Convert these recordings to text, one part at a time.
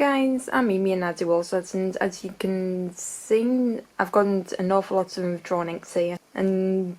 guys, I'm MeeMee and I do Allsorts, and as you can see, I've got an awful lot of drawn inks here. And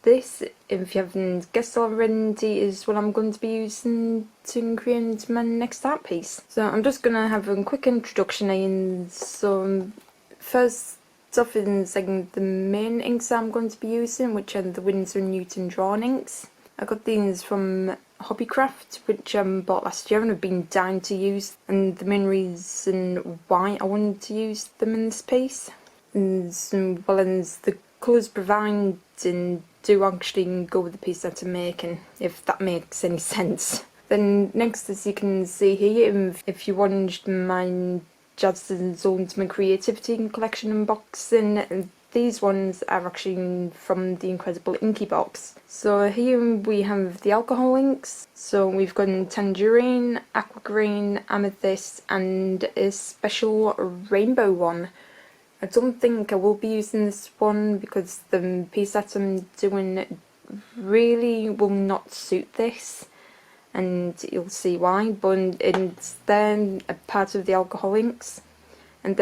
this, if you haven't guessed already, is what I'm going to be using to create my next art piece. So I'm just going to have a quick introduction and so first off is like the main inks I'm going to be using, which are the Winsor & Newton drawn inks. I got these from Hobbycraft, which I bought last year and have been dying to use, and the main reason why I wanted to use them in this piece is, well, as the colours provided do actually go with the piece that I'm making, if that makes any sense. Then next, as you can see here, if you wanted my Jazz Zones My Creativity collection unboxing, these ones are actually from the incredible Inky box. So here we have the alcohol inks. So we've got tangerine, aqua green, amethyst, and a special rainbow one. I don't think I will be using this one because the piece that I'm doing really will not suit this, and you'll see why, but it's then a part of the alcohol inks. And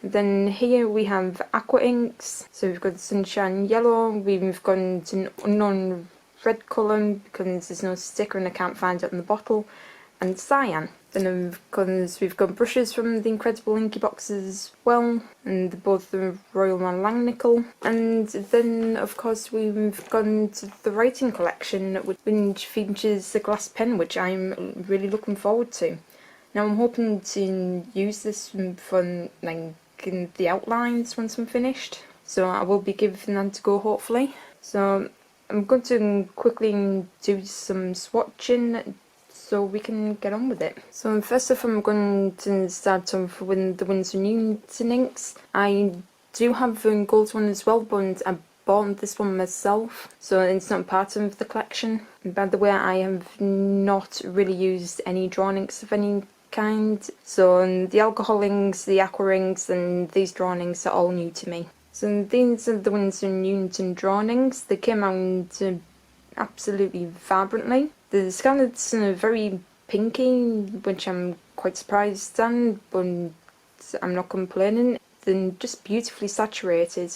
then here we have aqua inks. So we've got sunshine yellow, we've got an unknown red colour because there's no sticker and I can't find it on the bottle, and cyan. Then we've got brushes from the incredible Inky boxes as well, and both the Royal and Langnickel. And then of course we've gone to the writing collection, which features a glass pen, which I'm really looking forward to. Now I'm hoping to use this for like in the outlines once I'm finished, so I will be giving that a go hopefully. So I'm going to quickly do some swatching so we can get on with it. So first off, I'm going to start off with the Winsor & Newton inks. I do have a gold one as well, but I bought this one myself, so it's not part of the collection. And by the way, I have not really used any drawn inks of any kind, so the alcohol inks, the aqua inks, and these drawn inks are all new to me. So these are the Winsor & Newton drawn inks. They came out absolutely vibrantly. The scarlet's very pinky, which I'm quite surprised at, but I'm not complaining. They're just beautifully saturated.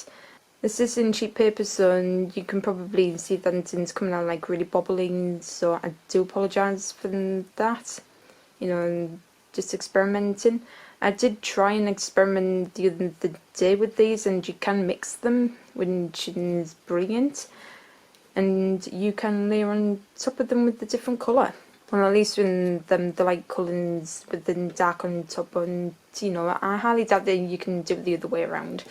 This is in cheap paper, so you can probably see that it's coming out like really bobbly, so I do apologise for that. You know, just experimenting. I did try and experiment the other day with these, and you can mix them, which is brilliant. And you can layer on top of them with the different colour. Well, at least when the light colours with the dark on top, and you know, I highly doubt that you can do it the other way around.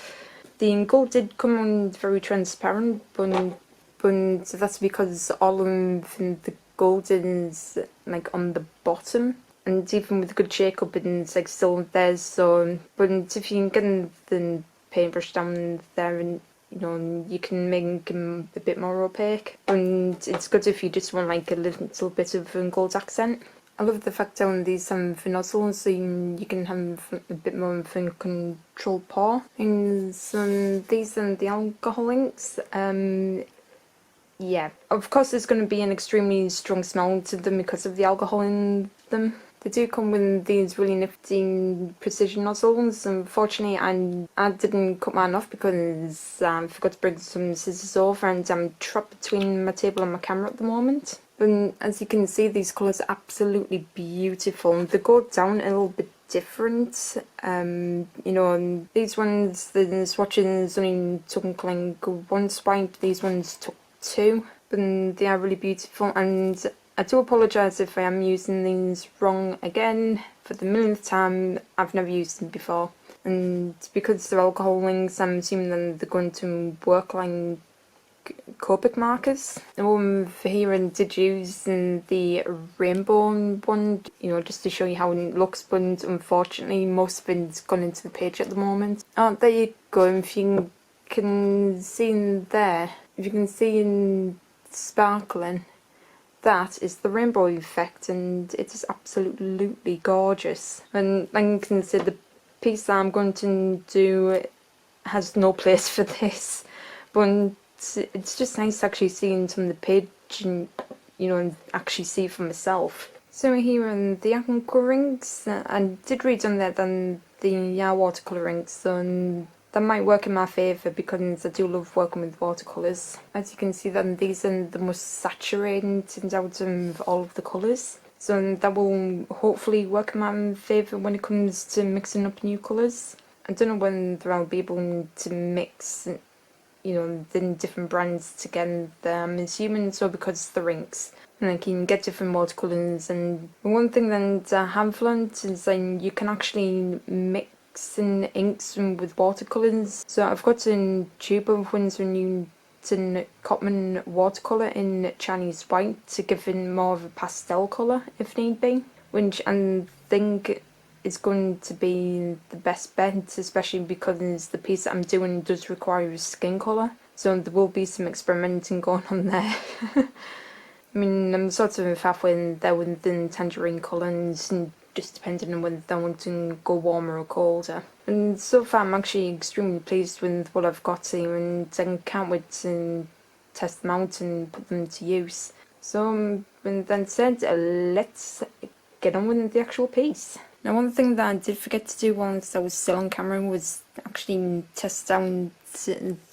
The gold did come on very transparent, but that's because all of the gold is like on the bottom. And even with a good shake up, it's like still there. So, but if you can get the paintbrush down there, and you know, you can make them a bit more opaque. And it's good if you just want like a little bit of a gold accent. I love the fact on these have nozzles, so you can have a bit more of a control pour. And so these are the alcohol inks. Yeah, of course there's going to be an extremely strong smell to them because of the alcohol in them. They do come with these really nifty precision nozzles. Unfortunately, I didn't cut mine off because I forgot to bring some scissors over, and I'm trapped between my table and my camera at the moment. But as you can see, these colours are absolutely beautiful. They go down a little bit different. You know, these ones, the swatches only took like one swipe, these ones took two, but they are really beautiful. And I do apologise if I am using these wrong again. For the millionth time, I've never used them before. And because they're alcohol inks, I'm assuming that they're going to work like Copic markers. The one for here I did use the rainbow one, you know, just to show you how it looks, but unfortunately most of it's gone into the page at the moment. Oh, there you go. If you can see in there, if you can see in sparkling, that is the rainbow effect, and it is absolutely gorgeous. And like you can see, the piece that I'm going to do has no place for this, but it's just nice actually seeing some of the page and, you know, and actually see for myself. So here are the aqua inks. I did read on there than the watercolour inks, so that might work in my favour because I do love working with watercolours. As you can see, then these are the most saturated out of all of the colours, so that will hopefully work in my favour when it comes to mixing up new colours. I don't know whether I'll be able to mix, the different brands together. I'm assuming so because it's the inks, and I can get different watercolours. And one thing that I have learned is you can actually mix in inks with watercolours. So I've got a tube of Winsor & Newton Cotton watercolour in Chinese white to give it more of a pastel colour if need be, which I think is going to be the best bet, especially because the piece that I'm doing does require a skin colour, so there will be some experimenting going on there. I mean, I'm sort of halfway there with the tangerine colour, and just depending on whether I want to go warmer or colder. And so far I'm actually extremely pleased with what I've got here, and I can't wait to test them out and put them to use. So with that said, let's get on with the actual piece. Now, one thing that I did forget to do whilst I was still on camera was actually test out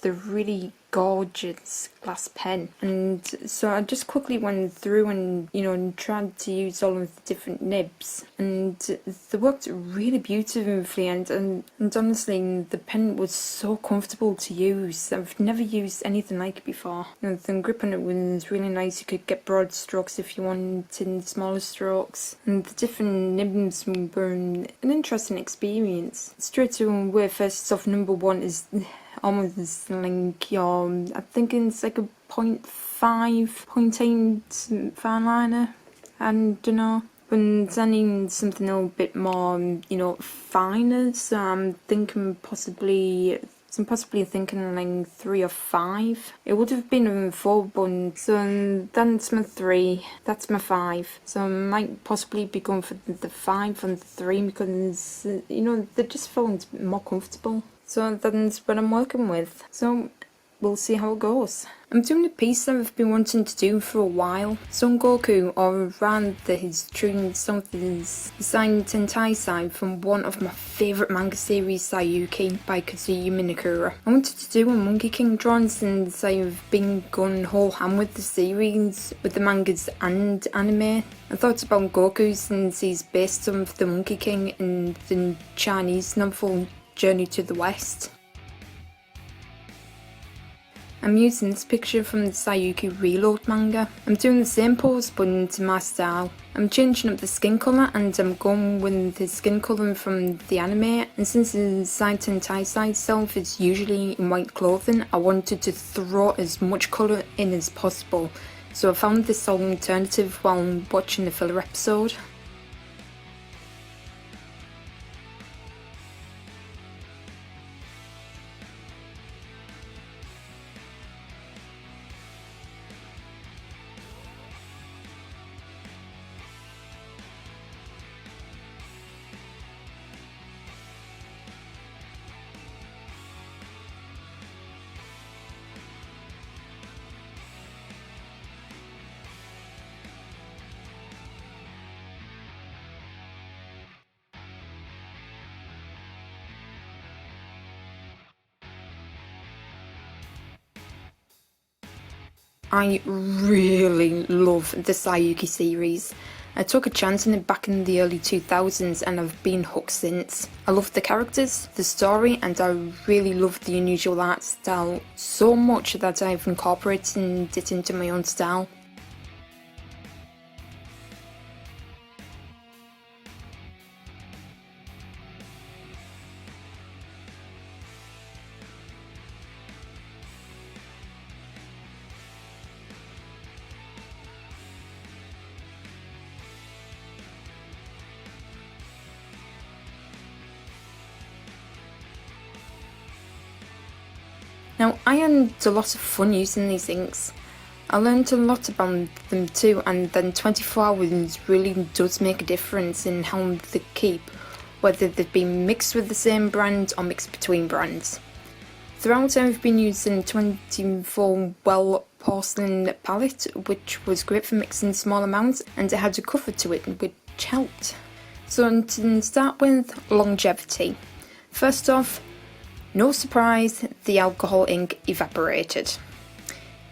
the really gorgeous glass pen, and so I just quickly went through and tried to use all of the different nibs, and they worked really beautifully, and honestly the pen was so comfortable to use. I've never used anything like it before. The grip on it was really nice. You could get broad strokes if you wanted smaller strokes, and the different nibs were an interesting experience. Straight away, first off, number one is almost like I think it's like a 0.5, 0.8 fine liner, and but I need something a little bit more, finer, so I'm possibly thinking like 3 or 5. It would have been a 4, but so that's my 3, that's my 5. So I might possibly be going for the 5 and the 3 because, they just felt more comfortable. So that's what I'm working with. So we'll see how it goes. I'm doing a piece that I've been wanting to do for a while. Son Goku, or rather his true self, is designed Tentai from one of my favourite manga series, Saiyuki, by Kazuya Minakura. I wanted to do a Monkey King drawing since I've been going whole ham with the series, with the mangas and anime. I thought about Goku since he's based on the Monkey King in the Chinese novel Journey to the West. I'm using this picture from the Saiyuki Reload manga. I'm doing the same pose but into my style. I'm changing up the skin colour, and I'm going with the skin colour from the anime, and since the side Tentai side self is usually in white clothing, I wanted to throw as much colour in as possible, so I found this alternative while watching the filler episode. I really love the Saiyuki series. I took a chance on it back in the early 2000s and I've been hooked since. I love the characters, the story, and I really love the unusual art style so much that I've incorporated it into my own style. Now, I had a lot of fun using these inks. I learned a lot about them too, and then 24 hours really does make a difference in how they keep, whether they've been mixed with the same brand or mixed between brands. Throughout I've been using 24 well porcelain palette, which was great for mixing small amounts, and it had a cover to it which helped. So to start with, longevity. First off, no surprise, the alcohol ink evaporated.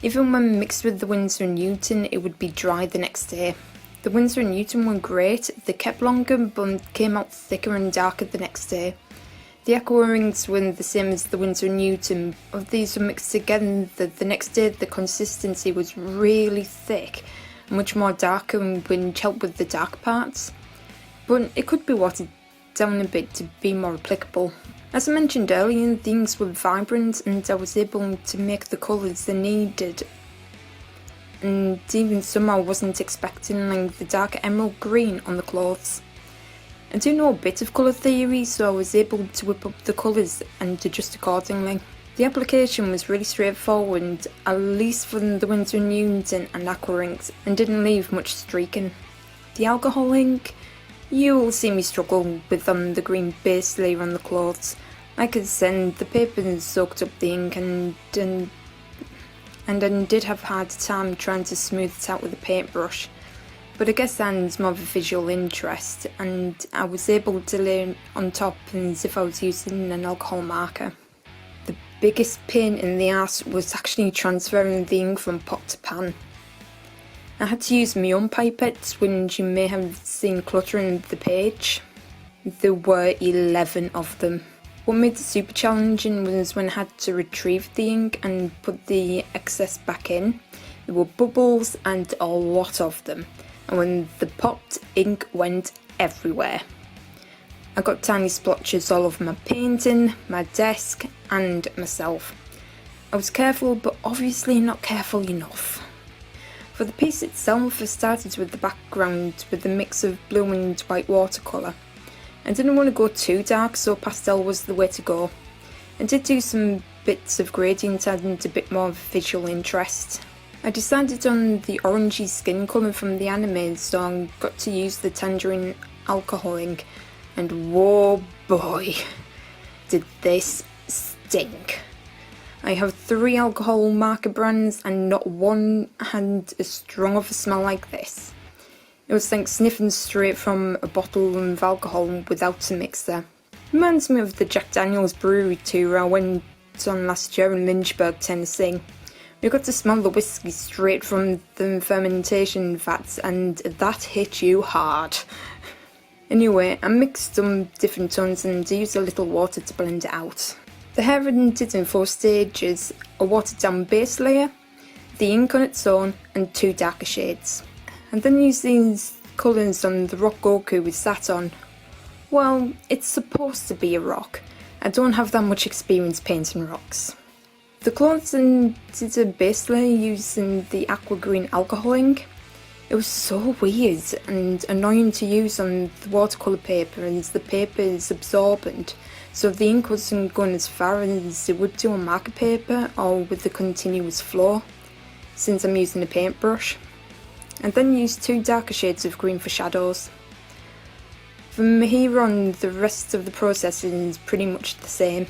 Even when mixed with the Winsor & Newton, it would be dry the next day. The Winsor & Newton were great, they kept longer but came out thicker and darker the next day. The aqua inks were the same as the Winsor & Newton. Of these were mixed together, the next day the consistency was really thick, much more darker which helped with the dark parts. But it could be watered down a bit to be more applicable. As I mentioned earlier, the inks were vibrant and I was able to make the colours they needed. And even some I wasn't expecting, like the dark emerald green on the clothes. I do know a bit of colour theory, so I was able to whip up the colours and adjust accordingly. The application was really straightforward, at least for the Winsor & Newton and aqua inks, and didn't leave much streaking. The alcohol ink, you'll see me struggle with the green base layer on the clothes. Like I said, the paper soaked up the ink and I did have a hard time trying to smooth it out with a paintbrush. But I guess that's more of a visual interest, and I was able to lay on top as if I was using an alcohol marker. The biggest pain in the arse was actually transferring the ink from pot to pan. I had to use my own pipettes, which you may have seen cluttering the page. There were 11 of them. What made it super challenging was when I had to retrieve the ink and put the excess back in. There were bubbles and a lot of them, and when they popped, ink went everywhere. I got tiny splotches all over my painting, my desk and myself. I was careful, but obviously not careful enough. For the piece itself, I started with the background with a mix of blue and white watercolour. I didn't want to go too dark, so pastel was the way to go. I did do some bits of gradient adding a bit more visual interest. I decided on the orangey skin colour from the anime, so I got to use the tangerine alcohol ink, and whoa boy, did this stink. I have 3 alcohol marker brands and not one had as strong of a smell like this. It was like sniffing straight from a bottle of alcohol without a mixer. Reminds me of the Jack Daniel's brewery tour I went on last year in Lynchburg, Tennessee. We got to smell the whiskey straight from the fermentation vats and that hit you hard. Anyway, I mixed some different tones and used a little water to blend it out. The hair did in 4 stages: a watered down base layer, the ink on its own, and 2 darker shades. And then used these colours on the rock Goku with sat on. Well, it's supposed to be a rock. I don't have that much experience painting rocks. The clothes did a base layer using the aqua green alcohol ink. It was so weird and annoying to use on the watercolour paper, as the paper is absorbent, so the ink wasn't going as far as it would do on marker paper or with the continuous flow, since I'm using a paintbrush. And then used 2 darker shades of green for shadows. From here on, the rest of the process is pretty much the same.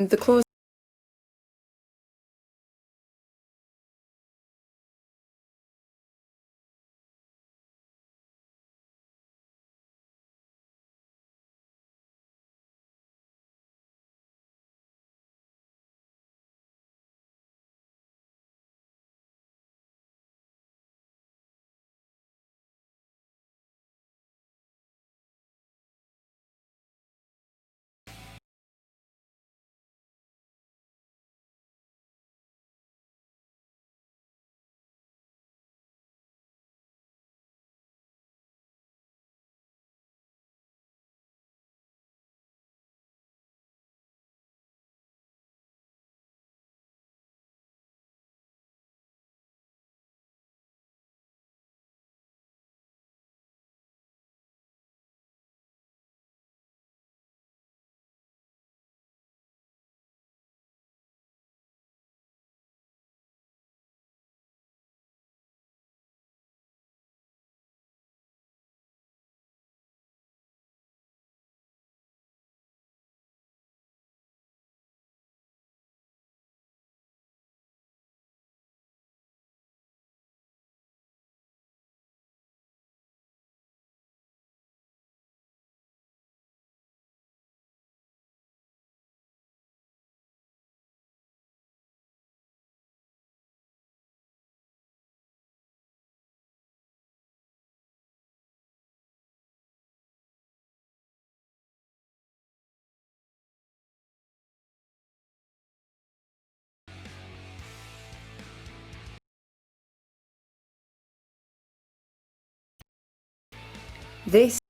The close this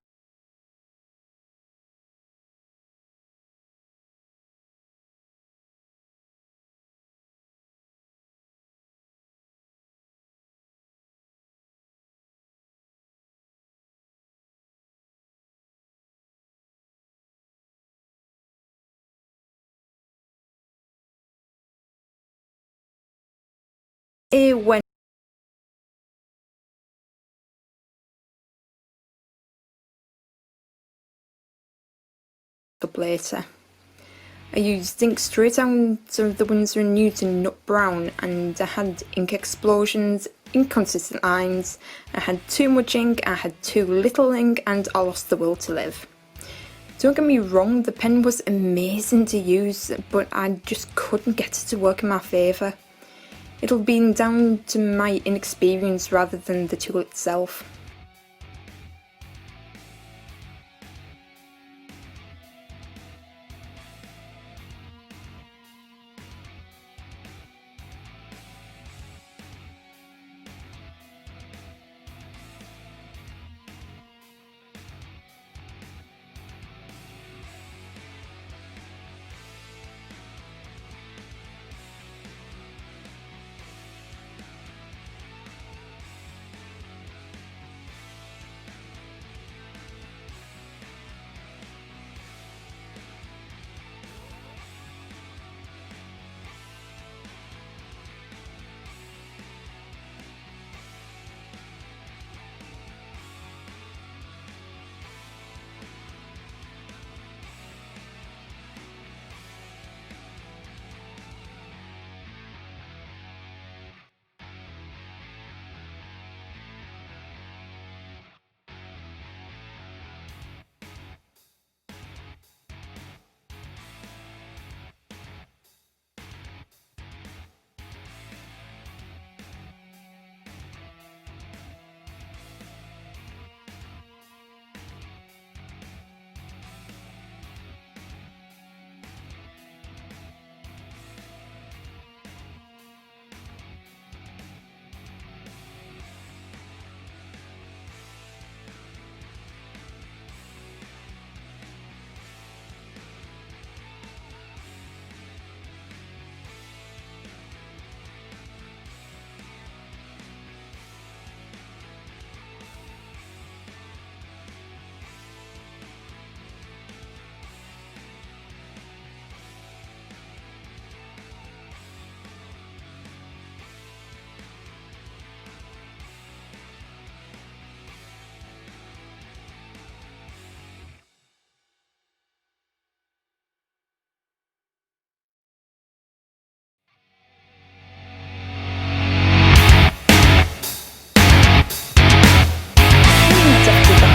when up later. I used ink straight out of the Winsor & Newton nut brown, and I had ink explosions, inconsistent lines, I had too much ink, I had too little ink, and I lost the will to live. Don't get me wrong, the pen was amazing to use, but I just couldn't get it to work in my favour. It'll be down to my inexperience rather than the tool itself.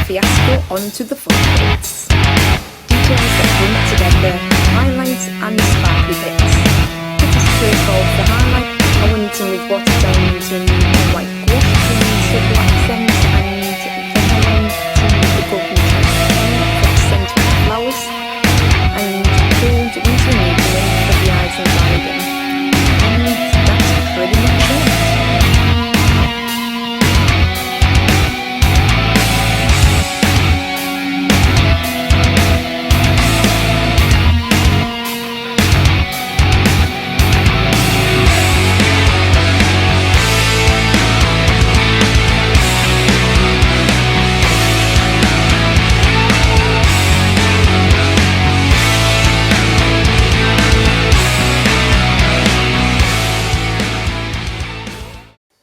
fiasco onto the front bits. Details that bring it together, highlights and sparkly bits. Pretty straightforward for highlight. I went in with waterstones and white gouache and silver accents, and then I went in with the golden for accent with flowers, and pulled winter needling for the eyes and diadem. And that's pretty much it.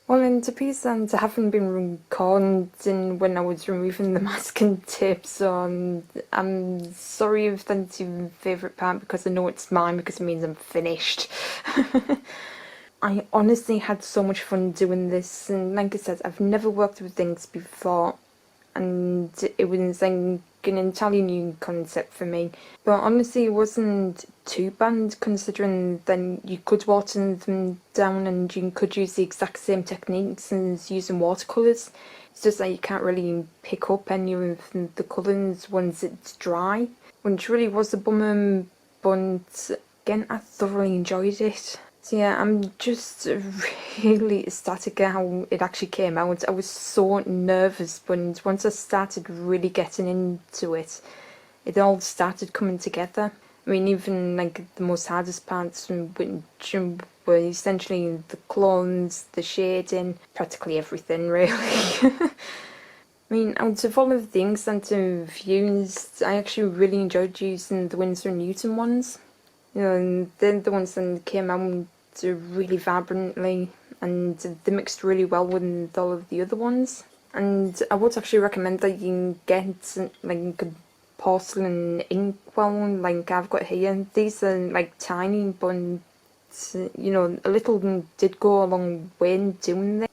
Well, and to piece and I haven't been recording when I was removing the masking tape, so I'm sorry if that's your favourite part, because I know it's mine, because it means I'm finished. I honestly had so much fun doing this, and like I said, I've never worked with things before, and it was like an entirely new concept for me. But honestly, it wasn't too bad, considering then you could water them down and you could use the exact same techniques as using watercolours. It's just that you can't really pick up any of the colours once it's dry, which really was a bummer, but again, I thoroughly enjoyed it. So yeah, I'm just really ecstatic at how it actually came out. I was so nervous, but once I started really getting into it, it all started coming together. I mean, even like the most hardest parts, which were essentially the clones, the shading, practically everything really. I mean, out of all of the things that I've used, I actually really enjoyed using the Winsor & Newton ones. You know, and they're the ones that came out really vibrantly, and they mixed really well with all of the other ones. And I would actually recommend that you can get like a porcelain inkwell like I've got here. These are like tiny, but you know, a little did go a long way in doing this.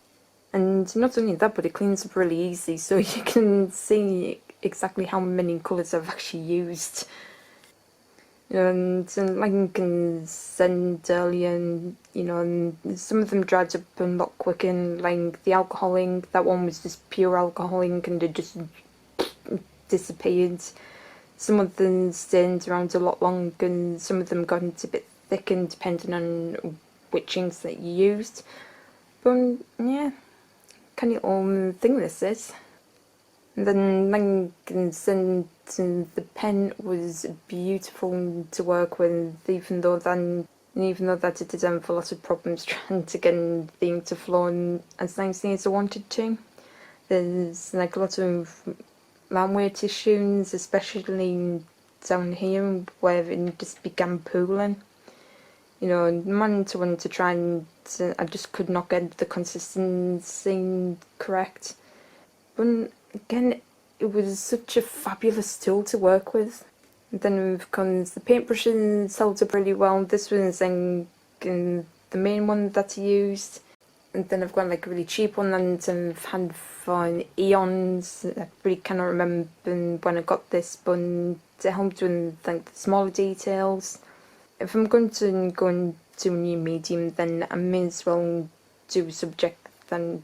And not only that, but it cleans up really easy, so you can see exactly how many colours I've actually used. And like you can send earlier, and you know, and some of them dried up a lot quicker, and like the alcohol ink, that one was just pure alcohol ink and it just disappeared. Some of them stayed around a lot longer, and some of them got a bit thicker depending on which inks that you used. But yeah, kind of little thing this is. And then the pen was beautiful to work with, even though that it did have a lot of problems trying to get the ink to flow as nicely as I wanted to. There's like a lot of runway tissues, especially down here where it just began pooling. You know, man to want to try and I just could not get the consistency correct. But again, it was such a fabulous tool to work with. And then we've got the paintbrushes held up really well. This was the main one that I used. And then I've got like a really cheap one that I've had for eons. I really cannot remember when I got this, but it helped with like the smaller details. If I'm going to go into a new medium, then I may as well do a subject that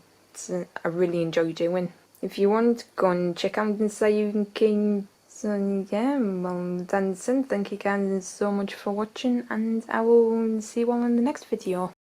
I really enjoy doing. If you want, go and check out the Saiyuki. So yeah, well that's it. Thank you guys so much for watching, and I will see you all in the next video.